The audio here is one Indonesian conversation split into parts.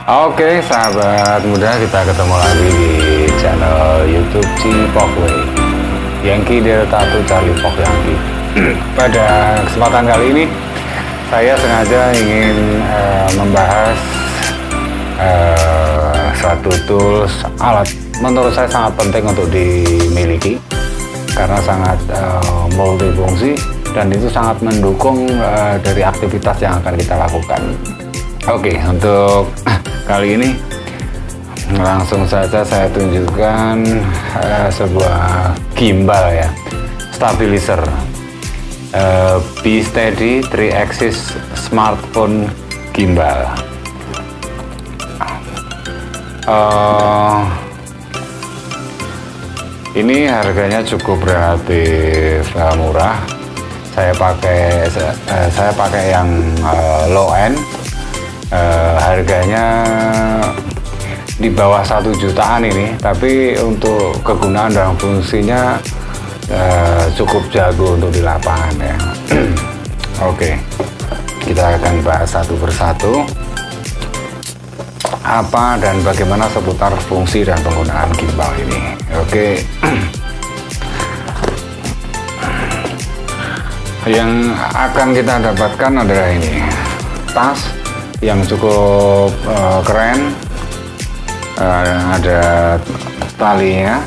Oke, sahabat muda, kita ketemu lagi di channel YouTube Cipokway Yankee Delta 1 Charlie Pok Yankee. Pada kesempatan kali ini saya sengaja ingin membahas suatu tools alat menurut saya sangat penting untuk dimiliki karena sangat multifungsi dan itu sangat mendukung dari aktivitas yang akan kita lakukan. Oke, untuk kali ini langsung saja saya tunjukkan sebuah gimbal ya, stabilizer B-Steady 3-axis smartphone gimbal. Ini harganya cukup relatif murah. Saya pakai yang low end. Harganya di bawah 1 jutaan ini, tapi untuk kegunaan dan fungsinya cukup jago untuk di lapangan ya. Oke, kita akan bahas satu persatu apa dan bagaimana seputar fungsi dan penggunaan gimbal ini. Oke. Yang akan kita dapatkan adalah ini tas yang cukup keren, ada talinya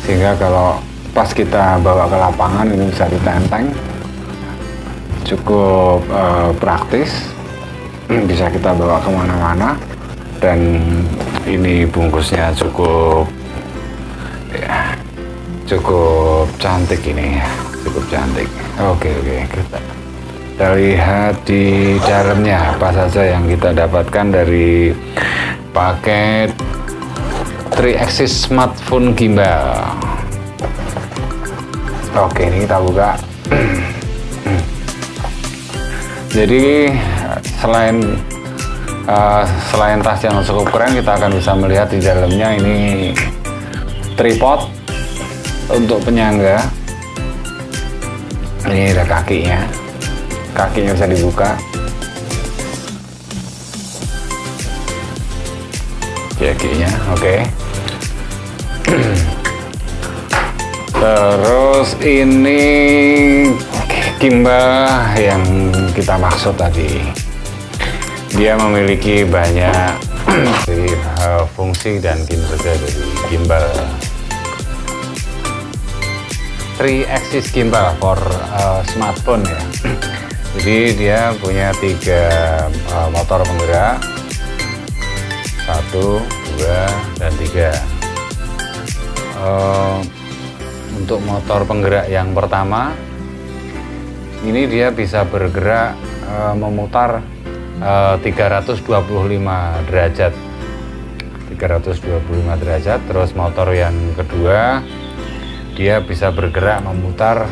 sehingga kalau pas kita bawa ke lapangan ini bisa ditenteng, cukup praktis, bisa kita bawa kemana-mana, dan ini bungkusnya cukup cantik ini, cukup cantik. Oke, kita lihat di dalamnya apa saja yang kita dapatkan dari paket 3-axis smartphone gimbal. Oke, ini kita buka. Jadi selain tas yang cukup keren, kita akan bisa melihat di dalamnya ini tripod untuk penyangga. Ini ada kakinya bisa dibuka, kakinya oke. Terus ini gimbal yang kita maksud tadi, dia memiliki banyak fungsi dan kinerja dari gimbal 3-axis gimbal for smartphone ya. Jadi dia punya 3 motor penggerak, 1, 2, dan 3. Untuk motor penggerak yang pertama, ini dia bisa bergerak memutar 325 derajat. Terus motor yang kedua, dia bisa bergerak memutar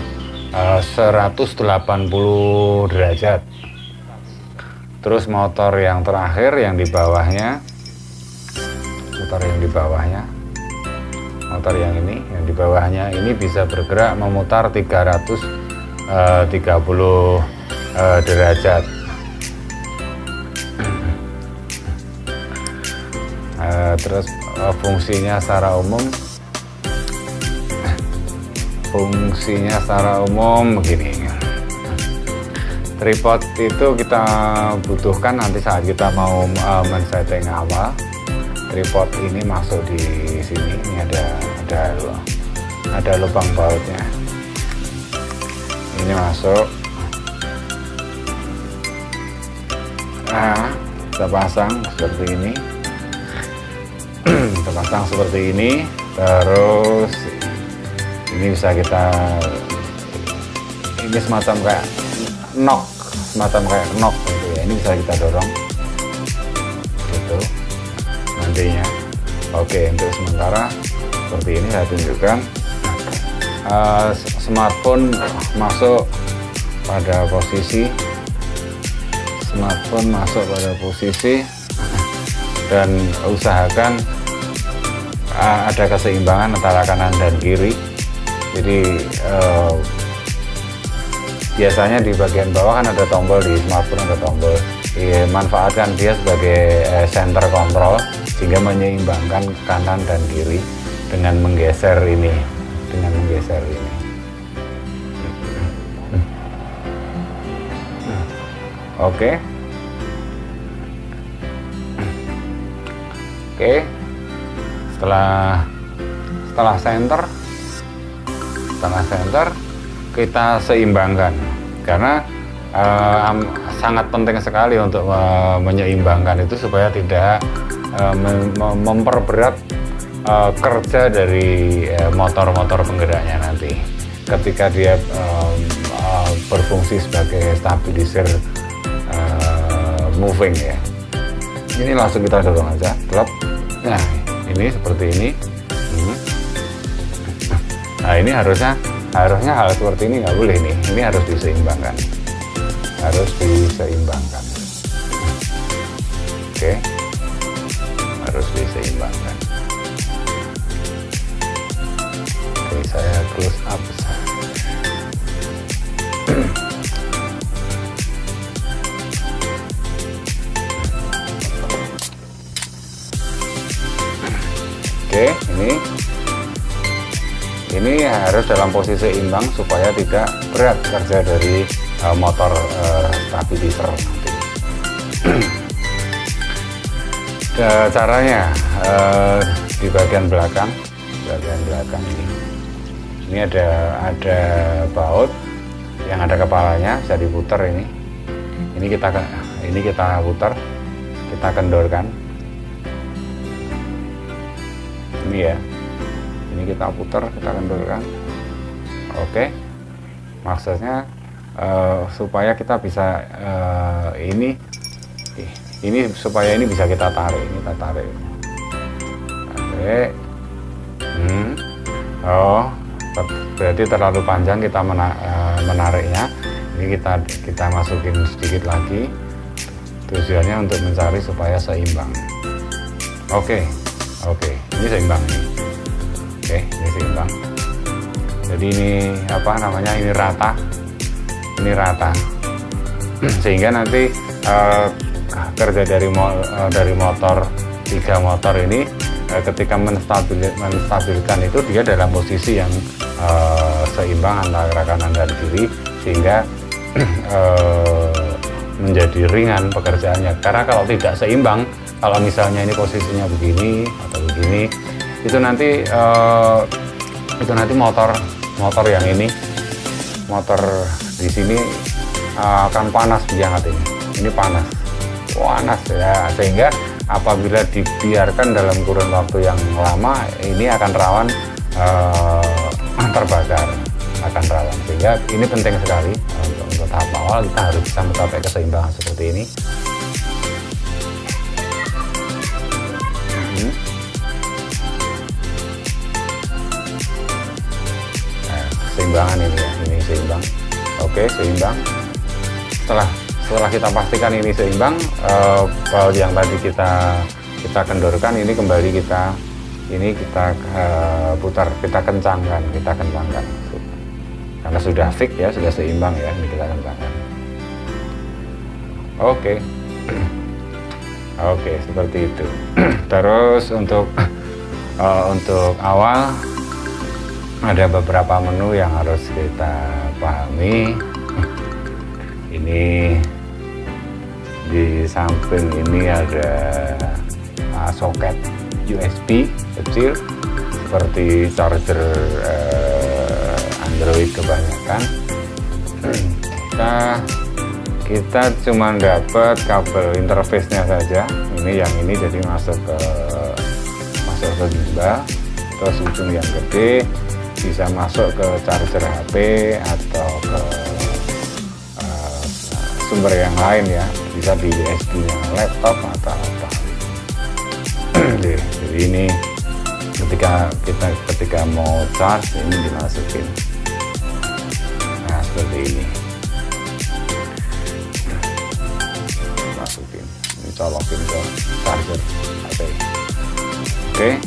180 derajat. Terus motor yang terakhir yang di bawahnya, motor yang di bawahnya ini bisa bergerak memutar 330 derajat. Terus fungsinya secara umum begini. Tripod itu kita butuhkan nanti saat kita mau men-setting awal. Tripod ini masuk di sini. Ini ada lubang bautnya. Ini masuk. Nah, kita pasang seperti ini. Terus ini bisa ini semacam kayak knock gitu ya. Ini bisa kita dorong gitu nantinya. Oke, untuk sementara seperti ini saya tunjukkan. Smartphone masuk pada posisi dan usahakan ada keseimbangan antara kanan dan kiri. Jadi biasanya di bagian bawah kan ada tombol, di smartphone ada tombol manfaatkan dia sebagai center control sehingga menyeimbangkan kanan dan kiri dengan menggeser ini, Oke. Setelah center kita seimbangkan, karena sangat penting sekali untuk menyeimbangkan itu supaya tidak memperberat kerja dari motor-motor penggeraknya nanti ketika dia berfungsi sebagai stabilizer moving ya. Ini langsung kita dorong aja, klep. Nah ini seperti ini. Nah ini harusnya hal seperti ini nggak boleh nih, ini harus diseimbangkan, Oke, harus diseimbangkan. Oke, saya close up. Oke, ini harus dalam posisi seimbang supaya tidak berat kerja dari motor stabilizer nanti. Caranya di bagian belakang ini ada baut yang ada kepalanya, bisa diputar ini kita putar, kita kendorkan ini ya, ini kita putar, kita kendorkan. Oke, maksudnya supaya kita bisa ini supaya ini bisa kita tarik, Oke. Oh, berarti terlalu panjang kita menariknya. Ini kita masukin sedikit lagi, tujuannya untuk mencari supaya seimbang. Oke, ini seimbang nih. Oke, ini seimbang. Jadi ini apa namanya? Ini rata. Sehingga nanti kerja dari motor 3 motor ini ketika menstabilkan itu dia dalam posisi yang seimbang antara kanan dan kiri, sehingga menjadi ringan pekerjaannya. Karena kalau tidak seimbang, kalau misalnya ini posisinya begini atau begini, itu nanti motor yang motor di sini akan panas banget ini panas ya, sehingga apabila dibiarkan dalam kurun waktu yang lama ini akan rawan terbakar, sehingga ini penting sekali untuk tahap awal kita harus bisa mencapai keseimbangan seperti ini. Keseimbangan ini ya, ini seimbang. Oke, seimbang. Setelah kita pastikan ini seimbang, baut yang tadi kita kendorkan ini kembali kita putar, kita kencangkan, karena sudah fix ya, sudah seimbang ya, ini kita kencangkan. Oke, seperti itu. Terus untuk awal ada beberapa menu yang harus kita pahami. Ini di samping ini ada soket USB kecil seperti charger Android kebanyakan. Kita cuma dapat kabel interface-nya saja. Yang ini jadi masuk ke gimbal. Terus ujung yang gede bisa masuk ke charger HP atau ke sumber yang lain ya, bisa di USB nya laptop atau apa. Jadi ini ketika mau charge ini dimasukin, nah seperti ini, ini colokin ke charger HP. Oke.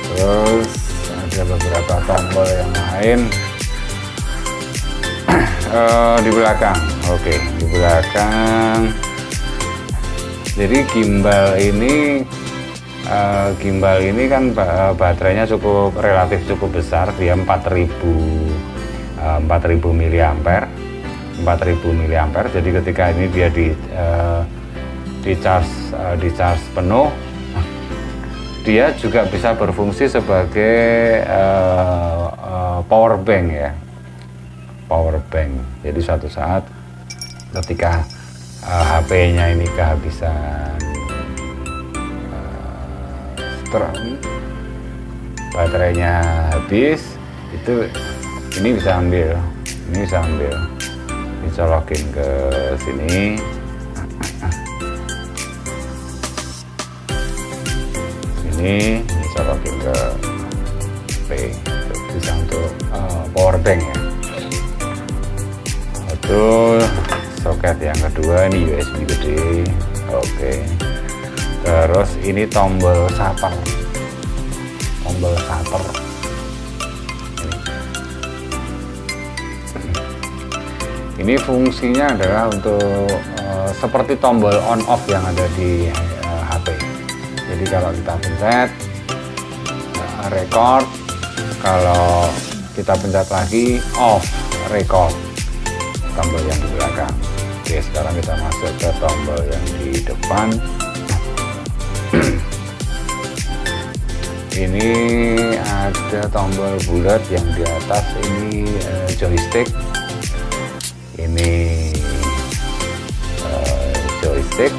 Terus ada beberapa tombol yang lain. Di belakang. Oke, di belakang. Jadi gimbal ini kan baterainya relatif cukup besar, dia 4000 mAh. 4000 mAh. Jadi ketika ini dia di charge penuh, dia juga bisa berfungsi sebagai power bank ya. Power bank. Jadi suatu saat ketika HP-nya ini kehabisan baterainya habis, itu ini bisa ambil, dicolokin ke sini, dicolokin ke HP, bisa untuk power bank ya. Itu soket yang kedua, ini USB gede. Oke. Terus ini tombol shutter. Ini fungsinya adalah untuk seperti tombol on off yang ada di HP. Jadi kalau kita pencet record, kalau kita pencet lagi off, record, tombol yang di belakang. Oke, sekarang kita masuk ke tombol yang di depan. Ini ada tombol bulat yang di atas, ini joystick. Ini joystick,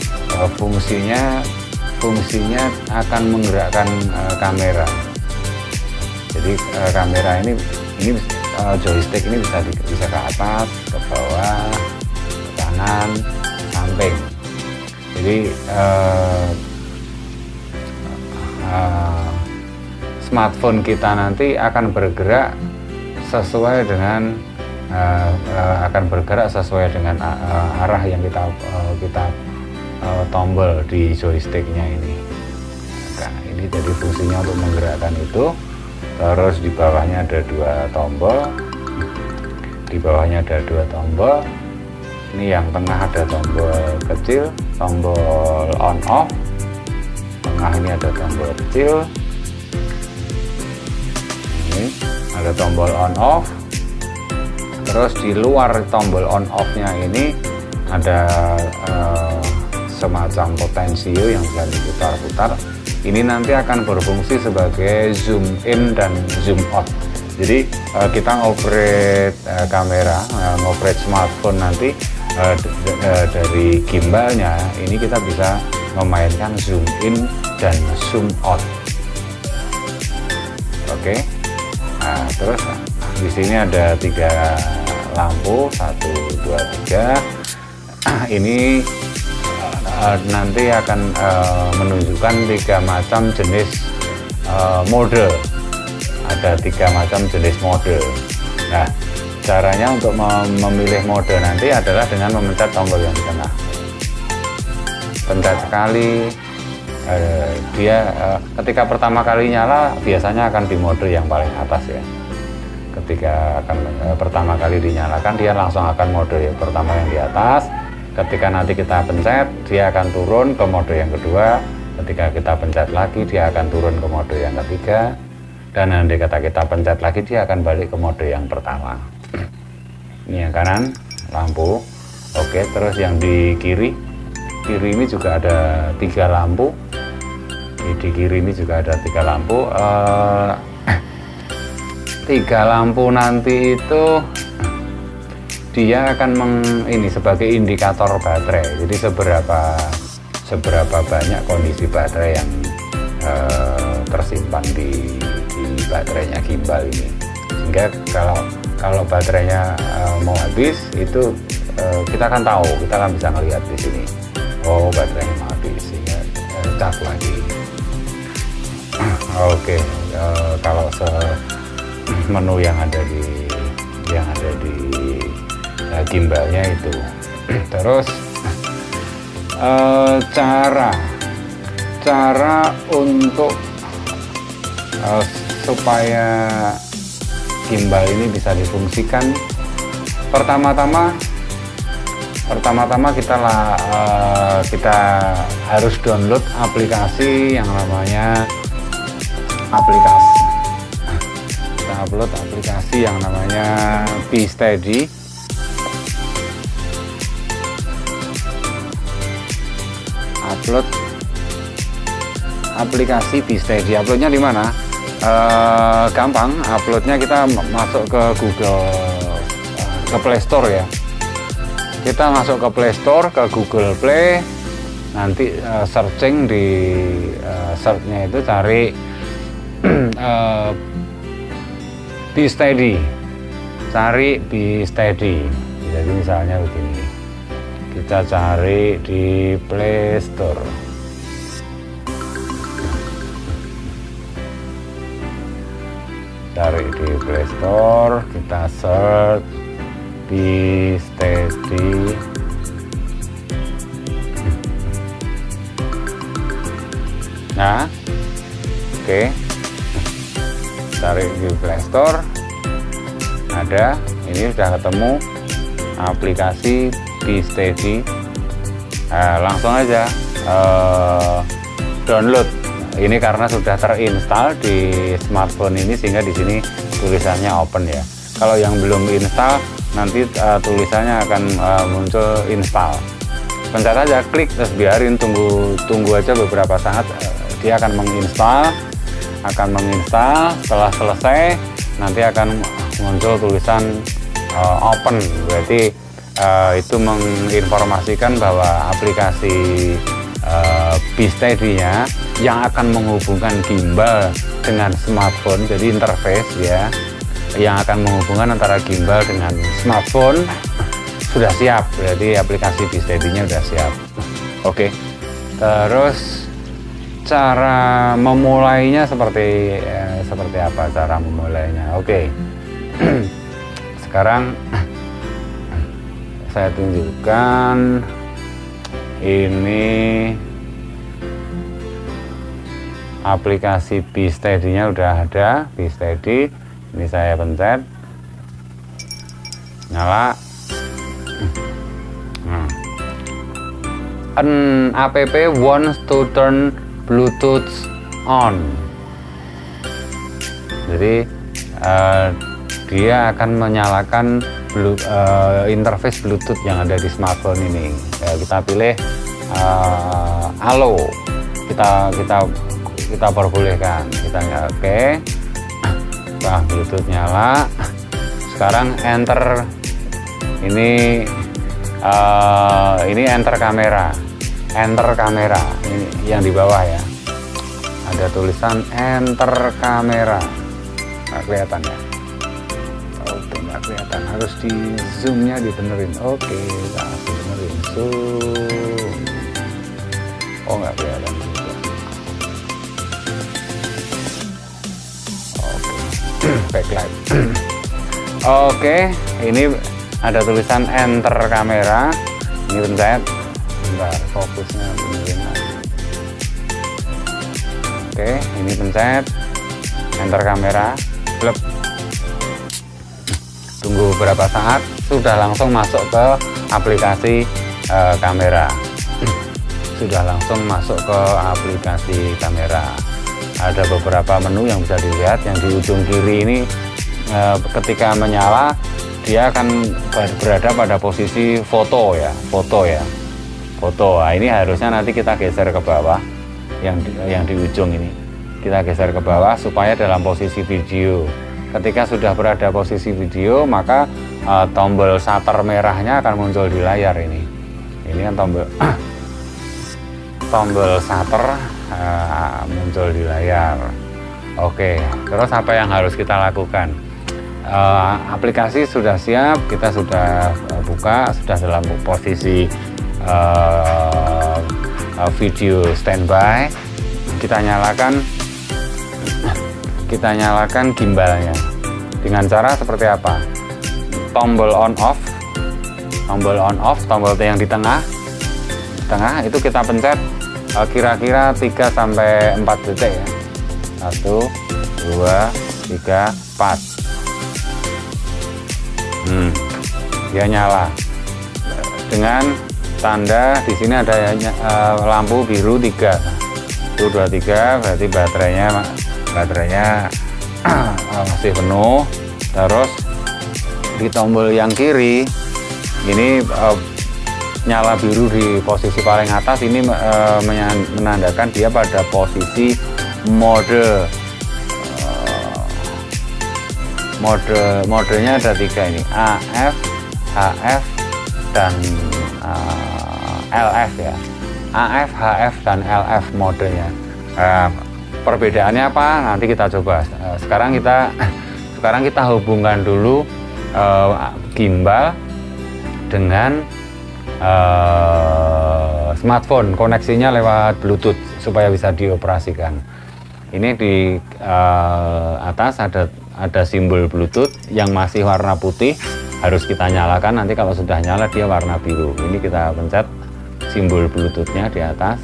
fungsinya akan menggerakkan kamera. Jadi kamera ini joystick ini bisa ke atas, ke bawah, ke kanan, samping. Jadi smartphone kita nanti akan bergerak sesuai dengan arah yang kita tombol di joysticknya ini. Nah, ini jadi fungsinya untuk menggerakkan itu. Terus di bawahnya ada dua tombol. Ini yang tengah ada tombol kecil, tombol on off. Tengah ini ada tombol kecil. Ini ada tombol on off. Terus di luar tombol on off nya ini ada semacam potensio yang bisa diputar-putar. Ini nanti akan berfungsi sebagai zoom in dan zoom out. Jadi kita ngoperate kamera, ngoperate smartphone nanti dari gimbalnya ini kita bisa memainkan zoom in dan zoom out. Oke. Nah, terus di sini ada 3 lampu, 1, 2, 3. Ini nanti akan menunjukkan 3 macam jenis mode. Ada 3 macam jenis mode. Nah, caranya untuk memilih mode nanti adalah dengan memencet tombol yang di tengah. Pencet sekali, dia ketika pertama kali nyala biasanya akan di mode yang paling atas ya. Ketika akan pertama kali dinyalakan, dia langsung akan mode yang pertama yang di atas. Ketika nanti kita pencet, dia akan turun ke mode yang kedua. Ketika kita pencet lagi, dia akan turun ke mode yang ketiga. Dan nanti ketika kita pencet lagi, dia akan balik ke mode yang pertama. Ini yang kanan, lampu. Oke, terus yang di kiri ini juga ada 3 lampu. Di kiri ini juga ada 3 lampu. 3 lampu nanti itu dia akan ini sebagai indikator baterai. Jadi seberapa banyak kondisi baterai yang tersimpan di baterainya gimbal ini. Sehingga kalau baterainya mau habis itu kita kan tahu, kita kan bisa melihat di sini. Oh, baterainya mau habis, sehingga cas lagi. Oke, kalau menu yang ada di gimbalnya itu. Terus cara untuk supaya gimbal ini bisa difungsikan pertama-tama kita harus download aplikasi yang namanya kita upload aplikasi yang namanya P-Steady. Upload aplikasi P-Steady. Uploadnya di mana? Gampang. Uploadnya kita masuk ke Google, ke Play Store ya. Kita masuk ke Play Store, ke Google Play, nanti searching di searchnya itu cari P-Steady, cari P-Steady. Jadi misalnya begini, kita cari di Play Store. Cari di Play Store, kita search P-Steady. Nah, oke. Cari di Play Store, ada, ini sudah ketemu aplikasi P-Steady. Langsung aja download. Ini karena sudah terinstall di smartphone ini, sehingga di sini tulisannya open ya. Kalau yang belum install, nanti tulisannya akan muncul install. Pencet aja, klik, terus biarin, tunggu aja beberapa saat, dia akan menginstal. Setelah selesai, nanti akan muncul tulisan open. Berarti itu menginformasikan bahwa aplikasi P-Steady-nya yang akan menghubungkan gimbal dengan smartphone, jadi interface ya, yang akan menghubungkan antara gimbal dengan smartphone sudah siap. Berarti aplikasi P-Steady-nya sudah siap. Oke. Terus cara memulainya seperti apa cara memulainya? Oke. Sekarang saya tunjukkan. Ini aplikasi P-Steady-nya udah ada. P-Steady, ini saya pencet, nyala. An app wants to turn Bluetooth on. Jadi dia akan menyalakan interface Bluetooth yang ada di smartphone ini. Kita pilih allow, kita perbolehkan, kita nyala. Oke. Nah, Bluetooth nyala. Sekarang enter. Ini enter kamera. Ini yang di bawah ya, ada tulisan enter kamera. Nggak kelihatan ya? Oke, nggak kelihatan, harus di zoomnya dibenerin. Oke, langsung benerin zoom. Oh, nggak kelihatan juga. Oke. Backlight. Oke, ini ada tulisan enter kamera. Ini pencet. Bentar, fokusnya benerin lagi. Oke, ini pencet enter kamera. Blep. Tunggu beberapa saat, sudah langsung masuk ke aplikasi kamera. Sudah langsung masuk ke aplikasi kamera. Ada beberapa menu yang bisa dilihat. Yang di ujung kiri ini ketika menyala, dia akan berada pada posisi foto ya. Nah, ini harusnya nanti kita geser ke bawah, yang di ujung ini kita geser ke bawah supaya dalam posisi video. Ketika sudah berada posisi video, maka tombol shutter merahnya akan muncul di layar ini. Ini kan tombol shutter muncul di layar. Oke, terus apa yang harus kita lakukan? Aplikasi sudah siap, kita sudah buka, sudah dalam posisi video standby. Kita nyalakan gimbalnya dengan cara seperti apa? Tombol on off, tombol yang di tengah itu kita pencet kira-kira 3 sampai 4 detik ya. 1 2 3 4. dia nyala dengan tanda di sini ada lampu biru 3. 1 2 3 berarti baterainya masih penuh. Terus di tombol yang kiri ini nyala biru di posisi paling atas, ini menandakan dia pada posisi modenya ada 3 ini, AF, HF, dan LF ya. AF, HF, dan LF modenya. Perbedaannya apa? Nanti kita coba. Sekarang kita hubungkan dulu gimbal dengan smartphone, koneksinya lewat Bluetooth supaya bisa dioperasikan. Ini di atas ada simbol Bluetooth yang masih warna putih, harus kita nyalakan. Nanti kalau sudah nyala dia warna biru. Ini kita pencet simbol Bluetoothnya di atas.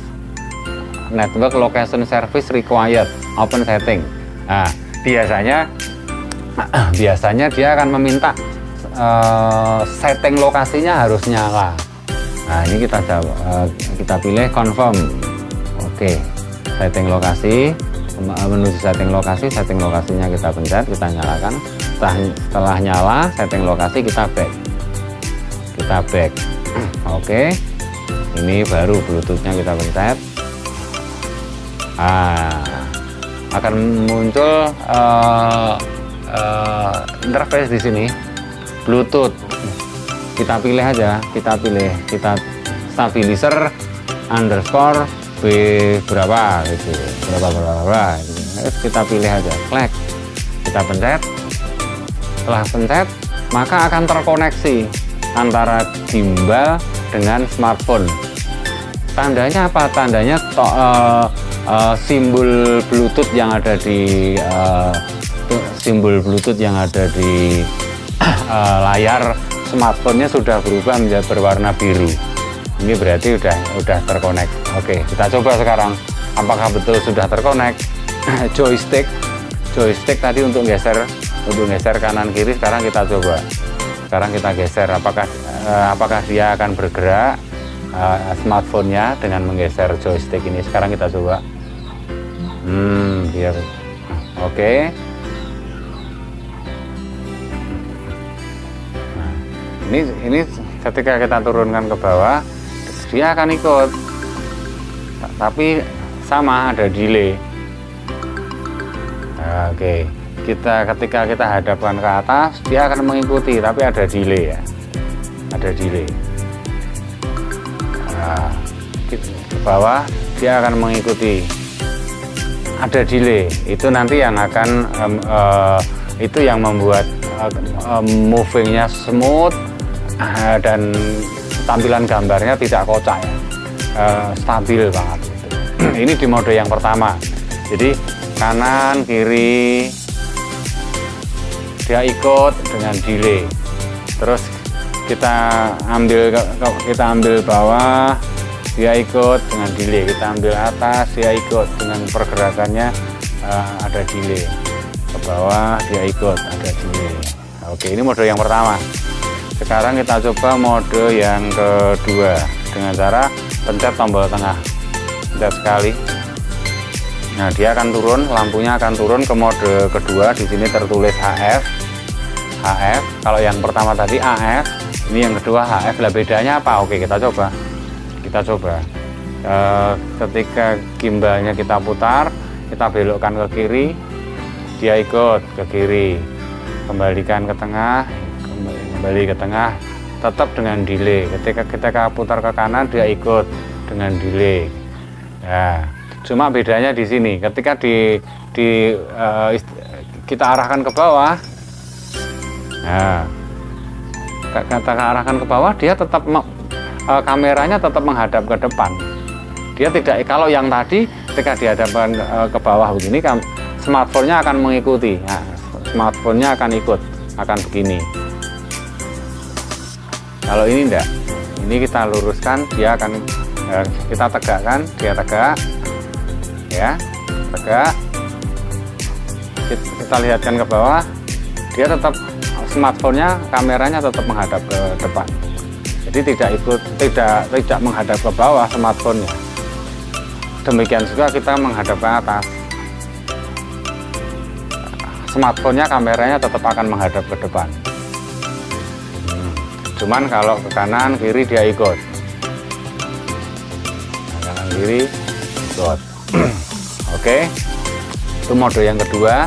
Network location service required, open setting. Nah, biasanya dia akan meminta setting lokasinya harus nyala. Nah, ini kita pilih confirm. Oke, setting lokasi, menuju setting lokasinya kita pencet, kita nyalakan. Setelah nyala setting lokasi, kita back. Oke, ini baru Bluetoothnya kita pencet. Akan muncul interface di sini Bluetooth. Kita pilih kita stabilizer underscore B berapa gitu, berapa gitu. Kita pilih aja, klik, kita pencet. Setelah pencet, maka akan terkoneksi antara gimbal dengan smartphone. Tandanya apa? Tandanya simbol Bluetooth yang ada di layar smartphone-nya sudah berubah menjadi berwarna biru. Ini berarti udah terkonek. Oke, kita coba sekarang apakah betul sudah terkonek. joystick tadi untuk geser kanan kiri, sekarang kita coba. Sekarang kita geser, apakah dia akan bergerak smartphone-nya dengan menggeser joystick ini. Sekarang kita coba. Dia oke. Nah, ini ketika kita turunkan ke bawah, dia akan ikut, tapi sama ada delay. Oke, ketika kita hadapkan ke atas, dia akan mengikuti, tapi ada delay ya, ada delay. Ke bawah dia akan mengikuti, ada delay. Itu nanti yang akan itu yang membuat movingnya smooth dan tampilan gambarnya tidak kocak ya, stabil banget gitu. Ini di mode yang pertama, jadi kanan kiri dia ikut dengan delay. Terus kita ambil bawah, dia ikut dengan delay. Kita ambil atas, dia ikut dengan pergerakannya ada delay. Ke bawah dia ikut, ada delay. Oke, ini mode yang pertama. Sekarang kita coba mode yang kedua dengan cara pencet tombol tengah, pencet sekali. Nah, dia akan turun, lampunya akan turun ke mode kedua. Di sini tertulis HF. Kalau yang pertama tadi AF, ini yang kedua HF. Lah bedanya apa? Oke, kita coba. Ketika gimbalnya kita putar, kita belokkan ke kiri, dia ikut ke kiri. Kembalikan ke tengah, kembali ke tengah, tetap dengan delay. Ketika putar ke kanan, dia ikut dengan delay. Nah, cuma bedanya di sini. Ketika kita arahkan ke bawah, nah, kita arahkan ke bawah, dia tetap kameranya tetap menghadap ke depan. Dia tidak, kalau yang tadi ketika dihadapkan ke bawah begini, smartphone-nya akan mengikuti. Nah, smartphone-nya akan ikut, akan begini. Kalau ini enggak, ini kita luruskan, dia akan kita tegakkan, dia tegak, ya, tegak. Kita lihatkan ke bawah, dia tetap smartphone-nya kameranya tetap menghadap ke depan, jadi tidak menghadap ke bawah smartphone-nya. Demikian juga kita menghadap ke atas, smartphone-nya kameranya tetap akan menghadap ke depan. Cuman kalau ke kanan kiri dia ikut, kanan kiri ikut. Oke, itu mode yang kedua.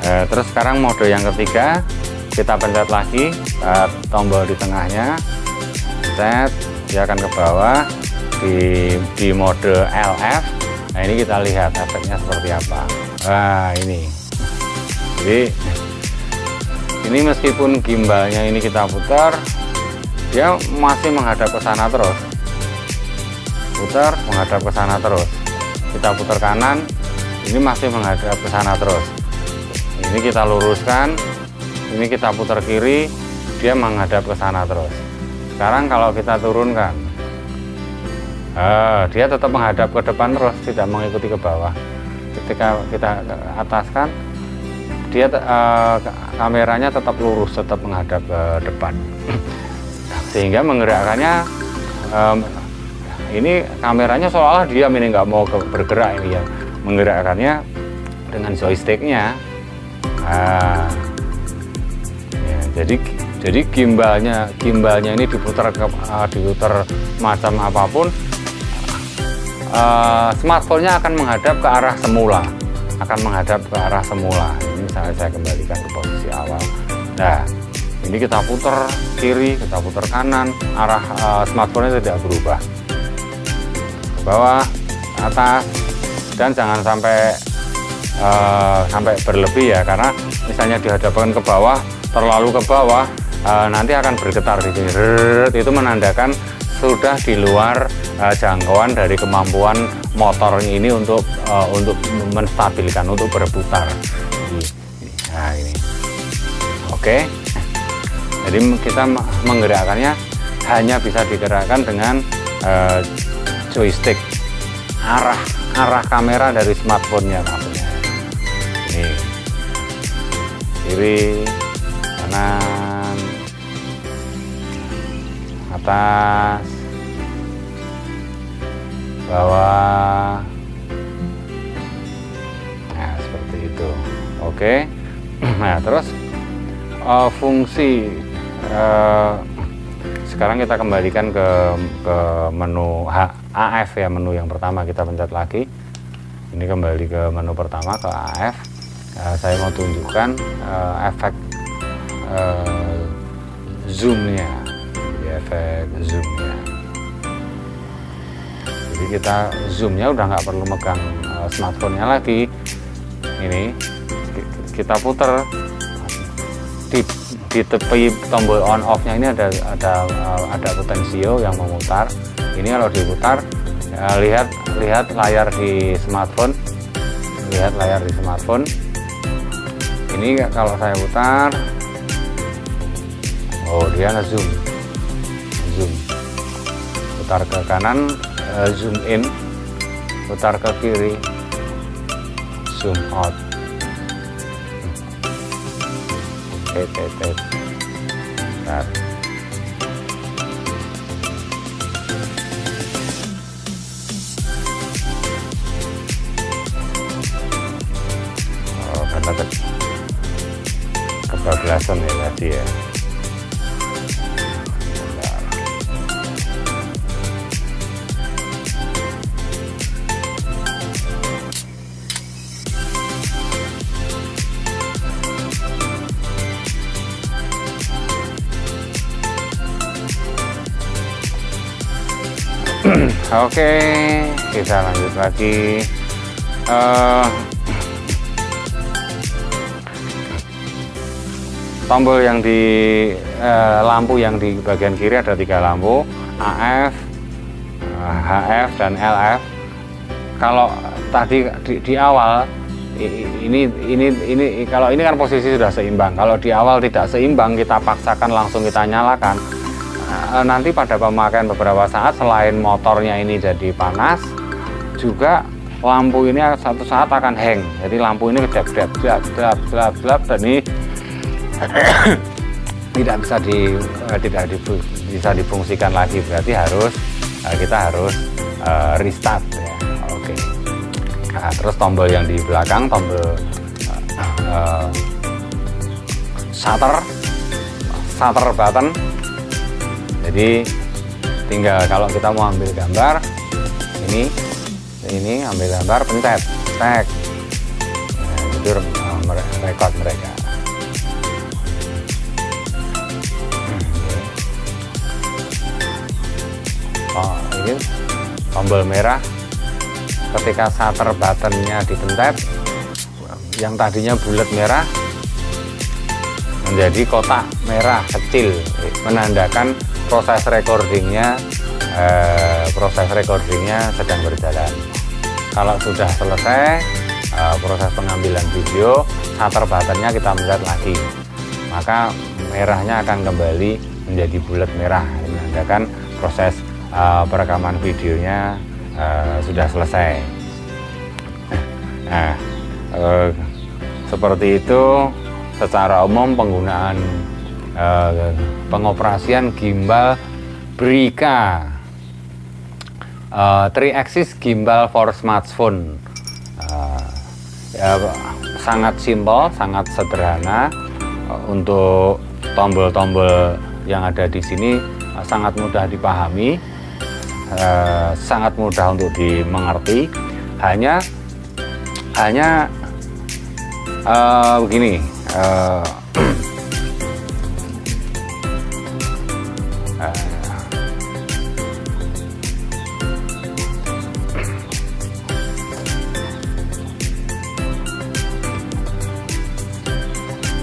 Terus sekarang mode yang ketiga, kita pencet lagi tombol di tengahnya, pencet, dia akan ke bawah di mode LF. Nah ini kita lihat efeknya seperti apa. Nah ini, jadi ini meskipun gimbalnya ini kita putar, dia masih menghadap ke sana terus, putar menghadap ke sana terus. Kita putar kanan, ini masih menghadap ke sana terus. Ini kita luruskan, ini kita putar kiri, dia menghadap ke sana terus. Sekarang kalau kita turunkan, dia tetap menghadap ke depan terus, tidak mengikuti ke bawah. Ketika kita ataskan, dia kameranya tetap lurus, tetap menghadap ke depan, sehingga menggerakkannya ini kameranya seolah diam, ini nggak mau bergerak, ini ya menggerakkannya dengan joysticknya. Nah, ya, jadi gimbalnya ini diputar macam apapun, smartphone-nya akan menghadap ke arah semula, Ini saya kembalikan ke posisi awal. Nah, ini kita putar kiri, kita putar kanan, arah smartphone-nya tidak berubah, ke bawah, ke atas, dan jangan sampai berlebih ya, karena misalnya dihadapkan ke bawah, terlalu ke bawah, nanti akan bergetar di sini. Itu menandakan sudah di luar jangkauan dari kemampuan motor ini untuk menstabilkan, untuk berputar. Nah ini, oke. Jadi kita menggerakkannya hanya bisa digerakkan dengan joystick, arah kamera dari smartphone-nya maksudnya. Ini kiri, kanan, atas, bawah. Nah seperti itu. Oke. Nah terus fungsi sekarang kita kembalikan ke menu AF ya, menu yang pertama kita pencet lagi. Ini kembali ke menu pertama, ke AF. Saya mau tunjukkan efek zoomnya, efek zoomnya. Jadi kita zoomnya udah nggak perlu megang smartphone-nya lagi. Ini kita putar di tepi tombol on off-nya ini ada potensio yang memutar. Ini kalau diputar, lihat layar di smartphone, ini kalau saya putar, oh dia zoom, putar ke kanan, zoom in, putar ke kiri, zoom out. Nah. Karena kebablasan ya tadi ya. Oke, kita lanjut lagi. Tombol yang di lampu yang di bagian kiri ada 3 lampu, AF, HF, dan LF. Kalau tadi di awal ini kalau ini kan posisi sudah seimbang. Kalau di awal tidak seimbang, kita paksakan langsung kita nyalakan. Nanti pada pemakaian beberapa saat, selain motornya ini jadi panas, juga lampu ini satu saat akan hang. Jadi lampu ini gelap, dan ini tidak bisa difungsikan lagi, berarti kita harus restart ya. Oke. Nah, terus tombol yang di belakang, tombol shutter button. Jadi tinggal kalau kita mau ambil gambar, ini ambil gambar, pencet tag, nah, itu record mereka. Oh, ini tombol merah. Ketika shutter buttonnya dipencet, yang tadinya bulat merah menjadi kotak merah kecil, menandakan proses recordingnya sedang berjalan. Kalau sudah selesai proses pengambilan video, shutter buttonnya kita pencet lagi, maka merahnya akan kembali menjadi bulat merah, menandakan proses perekaman videonya sudah selesai. Nah, seperti itu secara umum penggunaan pengoperasian gimbal Brica 3-axis gimbal for smartphone. Sangat simpel, sangat sederhana. Untuk tombol-tombol yang ada di sini sangat mudah dipahami, sangat mudah untuk dimengerti. Hanya begini,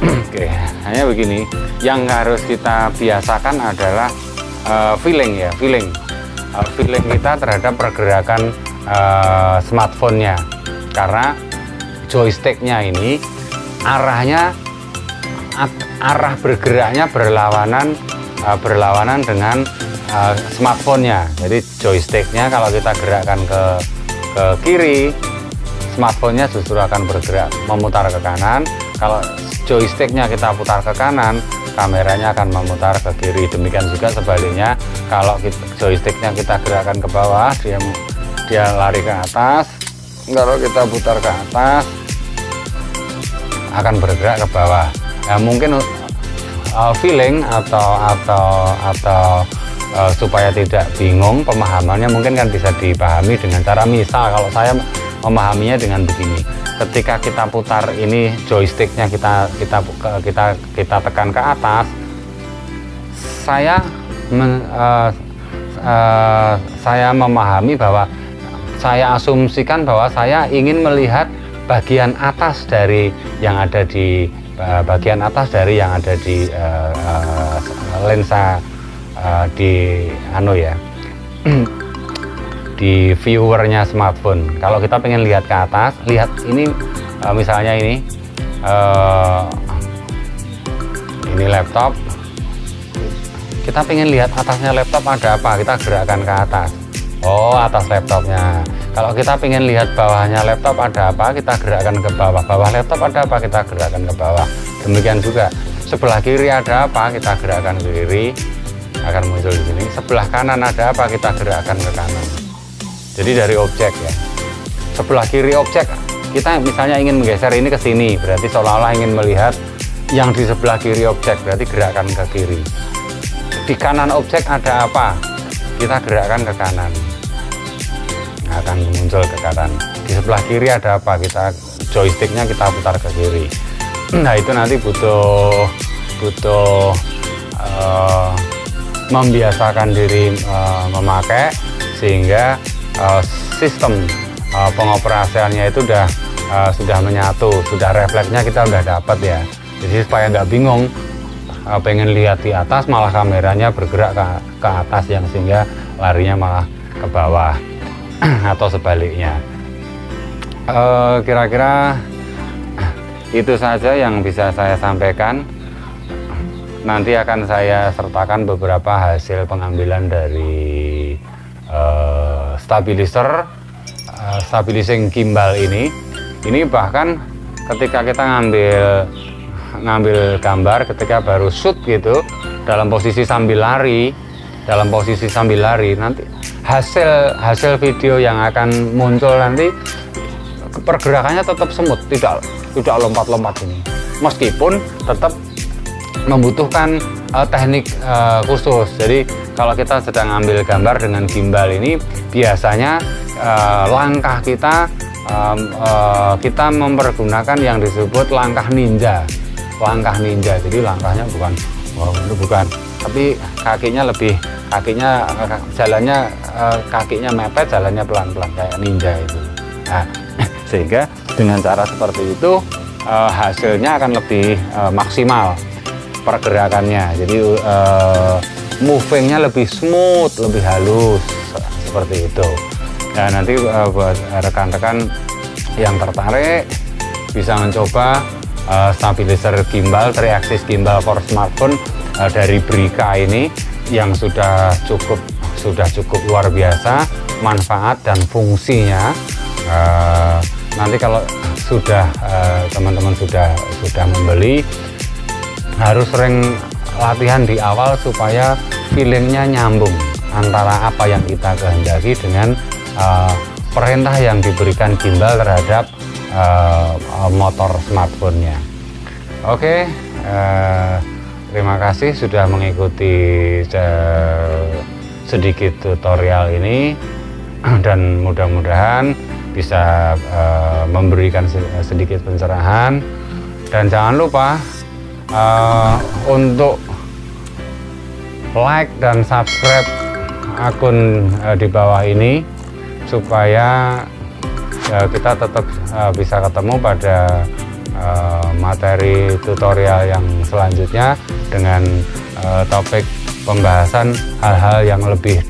oke, hanya begini. Yang harus kita biasakan adalah feeling kita terhadap pergerakan smartphone-nya, karena joysticknya ini arah bergeraknya berlawanan dengan smartphone-nya. Jadi joysticknya kalau kita gerakkan ke kiri, smartphone-nya justru akan bergerak memutar ke kanan. Kalau joysticknya kita putar ke kanan, kameranya akan memutar ke kiri. Demikian juga sebaliknya, kalau joysticknya kita gerakkan ke bawah, dia lari ke atas. Kalau kita putar ke atas, akan bergerak ke bawah. Nah, mungkin feeling atau supaya tidak bingung pemahamannya, mungkin kan bisa dipahami dengan cara, misal kalau saya memahaminya dengan begini. Ketika kita putar ini joysticknya kita tekan ke atas, saya memahami bahwa saya asumsikan bahwa saya ingin melihat bagian atas dari yang ada di lensa di di viewernya smartphone. Kalau kita pengen lihat ke atas, lihat ini misalnya ini laptop, kita pengen lihat atasnya laptop ada apa, kita gerakkan ke atas. Oh, atas laptopnya. Kalau kita pengen lihat bawahnya laptop ada apa, kita gerakkan ke bawah. Bawah laptop ada apa, kita gerakkan ke bawah. Demikian juga sebelah kiri ada apa, kita gerakkan ke kiri, akan muncul di sini. Sebelah kanan ada apa, kita gerakkan ke kanan. Jadi dari objek ya. Sebelah kiri objek, kita misalnya ingin menggeser ini ke sini, berarti seolah-olah ingin melihat yang di sebelah kiri objek, berarti gerakan ke kiri. Di kanan objek ada apa, kita gerakkan ke kanan, akan muncul ke kanan. Di sebelah kiri ada apa, kita joysticknya kita putar ke kiri. Nah, itu nanti butuh membiasakan diri memakai, sehingga sistem pengoperasiannya itu sudah menyatu, sudah refleksnya kita udah dapat ya. Jadi supaya nggak bingung, pengen lihat di atas malah kameranya bergerak ke atas, yang sehingga larinya malah ke bawah atau sebaliknya. Kira-kira itu saja yang bisa saya sampaikan. Nanti akan saya sertakan beberapa hasil pengambilan dari stabilizing gimbal ini. Bahkan ketika kita ngambil ngambil gambar ketika baru shoot gitu, dalam posisi sambil lari, nanti hasil video yang akan muncul nanti pergerakannya tetap semut, tidak lompat-lompat ini, meskipun tetap membutuhkan teknik khusus. Jadi kalau kita sedang ambil gambar dengan gimbal ini, biasanya langkah kita mempergunakan yang disebut langkah ninja. Jadi langkahnya bukan, tapi kakinya mepet, jalannya pelan-pelan kayak ninja itu. Nah, sehingga dengan cara seperti itu hasilnya akan lebih maksimal pergerakannya. Jadi movingnya lebih smooth, lebih halus, seperti itu. Nah, nanti buat rekan-rekan yang tertarik bisa mencoba stabilizer gimbal 3-axis gimbal for smartphone dari Brika ini, yang sudah cukup luar biasa manfaat dan fungsinya. Nanti kalau sudah teman-teman sudah membeli, harus sering latihan di awal supaya feelingnya nyambung antara apa yang kita kehendaki dengan perintah yang diberikan gimbal terhadap motor smartphone-nya. Oke, terima kasih sudah mengikuti sedikit tutorial ini, dan mudah-mudahan bisa memberikan sedikit pencerahan. Dan jangan lupa untuk like dan subscribe akun di bawah ini, supaya kita tetap bisa ketemu pada materi tutorial yang selanjutnya dengan topik pembahasan hal-hal yang lebih